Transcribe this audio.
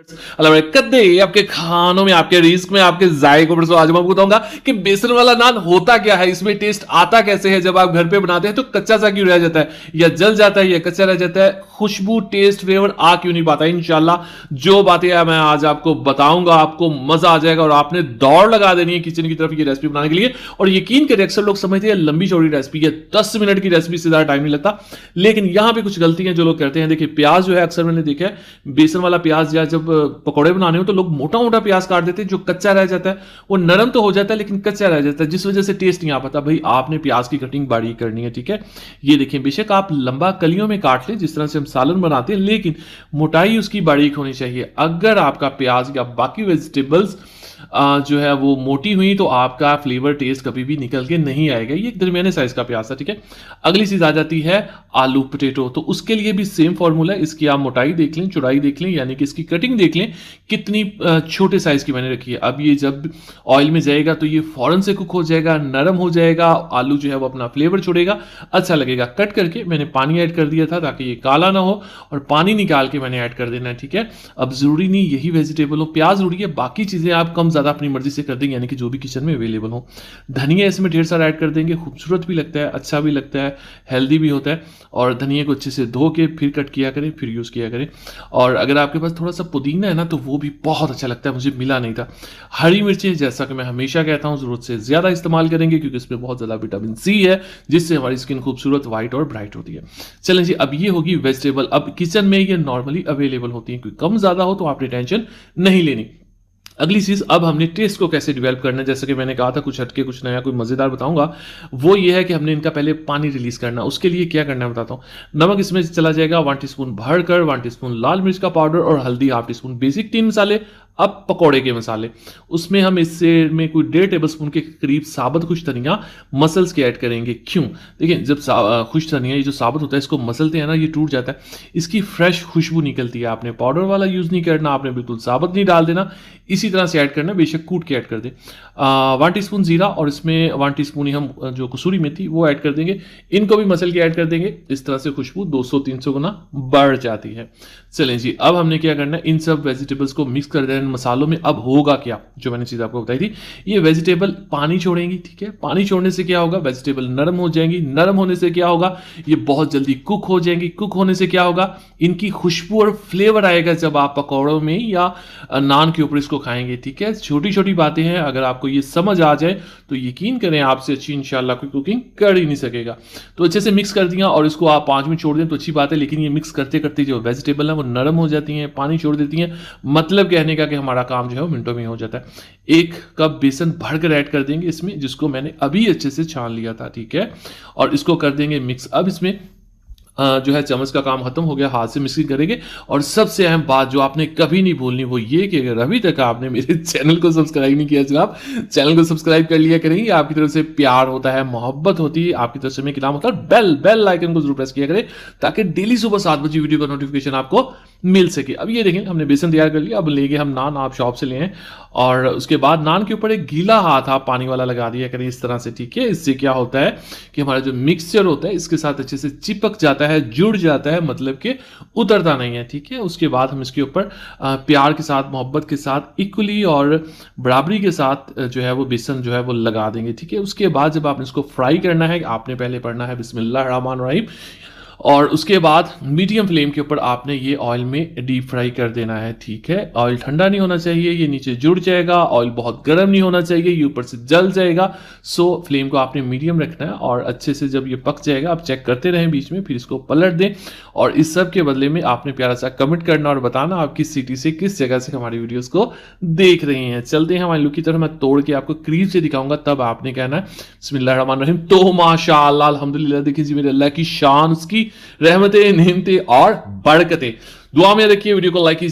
कद्दे आपके खानों में, आपके रिस्क में, आपके जायकों पर। आज मैं आपको बताऊंगा कि बेसन वाला नान होता क्या है, इसमें टेस्ट आता कैसे है। जब आप घर पे बनाते हैं तो कच्चा सा क्यों रह जाता है, या जल जाता है, या कच्चा रह जाता है, खुशबू टेस्ट फ्लेवर आ क्यों नहीं पाता। इंशाल्लाह जो बातें मैं आज आपको बताऊंगा, आपको मजा आ जाएगा और आपने दौड़ लगा देनी है किचन की तरफ ये रेसिपी बनाने के लिए। और यकीन करिए अक्सर लोग समझते हैं लंबी चौड़ी रेसिपी है, 10 मिनट की रेसिपी से ज्यादा टाइम नहीं लगता, लेकिन यहां पे कुछ गलतियां जो लोग करते हैं। देखिए प्याज जो है, अक्सर मैंने देखा है बेसन वाला प्याज या जब पकौड़े बनाने हो तो लोग मोटा मोटा प्याज काट देते हैं, जो कच्चा रह जाता है। वो नरम तो हो जाता है लेकिन कच्चा रह जाता है, जिस वजह से टेस्ट नहीं आ पाता। भाई आपने प्याज की कटिंग बारीक करनी है, ठीक है। ये देखिए बेशक आप लंबा कलियों में काट लें जिस तरह से हम सालन बनाते हैं, लेकिन मोटाई उसकी बारीक होनी चाहिए। अगर आपका प्याज या बाकी वेजिटेबल्स जो है वो मोटी हुई तो आपका फ्लेवर टेस्ट कभी भी निकल के नहीं आएगा। ये एक दरमियाने साइज का प्याज था, ठीक है। अगली चीज आ जाती है आलू पोटैटो। तो उसके लिए भी सेम फॉर्मूला है। इसकी आप मोटाई देख लें, चौड़ाई देख लें, यानी कि इसकी कटिंग देख लें कितनी छोटे साइज की मैंने रखी है। अब ये जब ऑयल में जाएगा तो ये फौरन से कुक हो जाएगा, नरम हो जाएगा, आलू जो है वो अपना फ्लेवर छोड़ेगा, अच्छा लगेगा। कट करके मैंने पानी ऐड कर दिया था ताकि ये काला ना हो, और पानी निकाल के मैंने ऐड कर देना है, ठीक है। अब जरूरी नहीं यही वेजिटेबल हो, प्याज जरूरी है, बाकी चीजें आप कम ज्यादा अपनी मर्जी से कर देंगे, यानी कि जो भी किचन में अवेलेबल हो। धनिया इसमें ढेर सारा ऐड कर देंगे, खूबसूरत भी लगता है, अच्छा भी लगता है, हेल्दी भी होता है। और धनिया को अच्छे से धो के फिर कट किया करें, फिर यूज किया करें। और अगर आपके पास थोड़ा सा पुदीना है ना तो वो भी बहुत अच्छा लगता है, मुझे मिला नहीं था। हरी मिर्चें जैसा कि मैं हमेशा कहता हूं जरूरत से ज्यादा इस्तेमाल करेंगे क्योंकि इसमें बहुत ज्यादा विटामिन सी है, जिससे हमारी स्किन खूबसूरत व्हाइट और ब्राइट होती है। चलें जी, अब ये होगी वेजिटेबल। अब किचन में ये नॉर्मली अवेलेबल होती है, कोई कम ज्यादा हो तो आपने टेंशन नहीं लेनी। अगली चीज, अब हमने टेस्ट को कैसे डेवलप करना है। जैसे कि मैंने कहा था कुछ हटके कुछ नया कोई मजेदार बताऊंगा, वो ये है कि हमने इनका पहले पानी रिलीज करना। उसके लिए क्या करना है बताता हूं। नमक इसमें चला जाएगा 1 टीस्पून भरकर, 1 टीस्पून लाल मिर्च का पाउडर और हल्दी 1/2 टीस्पून, बेसिक 3 मसाले। अब पकौड़े के मसाले, उसमें हम इससे में कोई 1.5 टेबलस्पून के करीब साबुत खुश धनिया मसल्स के ऐड करेंगे। क्यों? देखिए जब खुश धनिया ये जो साबुत होता है इसको मसलते हैं ना, ये टूट जाता है, इसकी फ्रेश खुशबू निकलती है। आपने पाउडर वाला यूज नहीं करना, आपने बिल्कुल साबुत नहीं डाल देना, इसी तरह से ऐड करना, बेशक कूट के ऐड कर दे। 1 टीस्पून जीरा और इसमें 1 टीस्पून ही हम जो कसूरी मेथी वो ऐड कर देंगे। इनको भी मसल के ऐड कर देंगे, इस तरह से खुशबू 200-300 गुना बढ़ जाती है। चलें जी, अब हमने क्या करना है, इन सब वेजिटेबल्स को मिक्स कर देना मसालों में। अब होगा क्या, जो मैंने चीज आपको बताई थी, ये वेजिटेबल पानी छोड़ेंगी, ठीक है। पानी छोड़ने से क्या होगा, वेजिटेबल नरम हो जाएंगी, नरम होने से क्या होगा, ये बहुत जल्दी कुक हो जाएंगी, कुक होने से क्या होगा, इनकी खुशबू और फ्लेवर आएगा जब आप पकौड़ों में या नान के ऊपर इसको खाएंगे, ठीक है। छोटी छोटी बातें हैं, अगर आपको ये समझ आ जाए तो यकीन करें आपसे अच्छी इंशाल्लाह कोई कुकिंग कर ही नहीं सकेगा। तो अच्छे से मिक्स कर दिया और इसको आप 5 मिनट छोड़ दें तो अच्छी बात है, लेकिन ये मिक्स करते करते जो वेजिटेबल है वो नरम हो जाती हैं, पानी छोड़ देती हैं। मतलब कहने का कि हमारा काम जो है वो मिनटों में हो जाता है। 1 कप बेसन भरकर ऐड कर देंगे इसमें, जिसको मैंने अभी अच्छे से छान लिया था, ठीक है। और इसको कर देंगे मिक्स। अब इसमें जो है चम्मच का काम खत्म हो गया, हाथ से मिक्सिंग करेंगे। और सबसे अहम बात जो आपने कभी नहीं भूलनी वो ये कि अगर अभी तक आपने मेरे चैनल को सब्सक्राइब नहीं किया जनाब, चैनल को सब्सक्राइब कर लिया करें। आपकी तरफ से प्यार होता है, मोहब्बत होती है, आपकी तरफ से मैं नाम होता है बेल आइकन को जरूर प्रेस किया करें ताकि डेली सुबह 7 बजे वीडियो का नोटिफिकेशन आपको मिल सके। अब ये देखें हमने बेसन तैयार कर लिया। अब लेंगे हम नान, आप शॉप से ले आए, और उसके बाद नान के ऊपर एक गीला हाथ आप पानी वाला लगा दिया करें इस तरह से, ठीक है। इससे क्या होता है कि हमारा जो मिक्सचर होता है इसके साथ अच्छे से चिपक जाता है, जुड़ जाता है, मतलब कि उतरता नहीं है, ठीक है। उसके बाद हम इसके ऊपर प्यार के साथ, मोहब्बत के साथ, इक्वली और बराबरी के साथ जो है वो बेसन जो है वो लगा देंगे, ठीक है। उसके बाद जब आपने इसको फ्राई करना है, आपने पहले पढ़ना है बिस्मिल्लाह रहमान रहीम, और उसके बाद मीडियम फ्लेम के ऊपर आपने ये ऑयल में डीप फ्राई कर देना है, ठीक है। ऑयल ठंडा नहीं होना चाहिए, ये नीचे जुड़ जाएगा। ऑयल बहुत गर्म नहीं होना चाहिए, ये ऊपर से जल जाएगा। सो फ्लेम को आपने मीडियम रखना है और अच्छे से जब ये पक जाएगा आप चेक करते रहें बीच में, फिर इसको पलट दें। और इस सब के बदले में आपने प्यारा सा कमेंट करना और बताना आप किस सिटी से, किस जगह से हमारी वीडियोस को देख रहे हैं। चलते हैं हमारी लुक की तरफ, मैं तोड़ के आपको करीब से दिखाऊंगा, तब आपने कहना है बिस्मिल्लाह रहमान रहीम। तो माशाअल्लाह अल्हम्दुलिल्लाह, देखिए जी मेरे अल्लाह की शान, उसकी रहमतें, नेमतें और बरकतें। दुआ में रखिए, वीडियो को लाइक कीजिए।